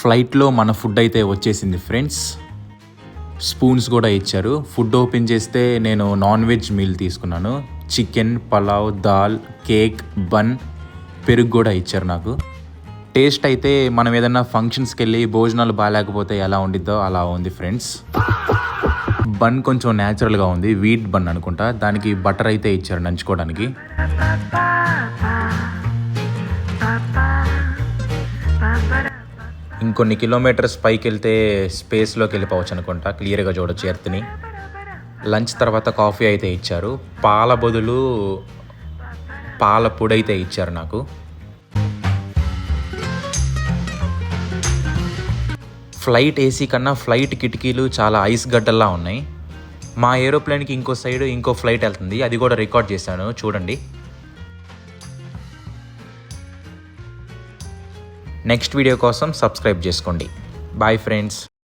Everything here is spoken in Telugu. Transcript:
ఫ్లైట్లో మన ఫుడ్ అయితే వచ్చేసింది ఫ్రెండ్స్. స్పూన్స్ కూడా ఇచ్చారు. ఫుడ్ ఓపెన్ చేస్తే నేను నాన్ వెజ్ మీల్ తీసుకున్నాను. Chicken, pulao, dal, cake, bun, పెరుగు కూడా ఇచ్చారు నాకు. టేస్ట్ అయితే మనం ఏదైనా ఫంక్షన్స్కి వెళ్ళి భోజనాలు బాగాలేకపోతే ఎలా ఉండిద్దో అలా ఉంది ఫ్రెండ్స్. బన్ కొంచెం న్యాచురల్గా ఉంది, వీట్ బన్ అనుకుంటా. దానికి బటర్ అయితే ఇచ్చారు నంచుకోవడానికి. ఇంకొన్ని కిలోమీటర్స్ పైకి వెళ్తే స్పేస్లోకి వెళ్ళిపోవచ్చు అనుకుంటా. క్లియర్గా చూడొచ్చు ఎర్త్ని. లంచ్ తర్వాత కాఫీ అయితే ఇచ్చారు. పాల బదులు పాల పొడి అయితే ఇచ్చారు నాకు. ఫ్లైట్ ఏసీ కన్నా ఫ్లైట్ కిటికీలు చాలా ఐస్ గడ్డల్లా ఉన్నాయి. మా ఏరోప్లేన్కి ఇంకో సైడ్ ఇంకో ఫ్లైట్ వెళ్తుంది, అది కూడా రికార్డ్ చేశాను చూడండి. నెక్స్ట్ వీడియో కోసం సబ్స్క్రైబ్ చేసుకోండి. Bye friends.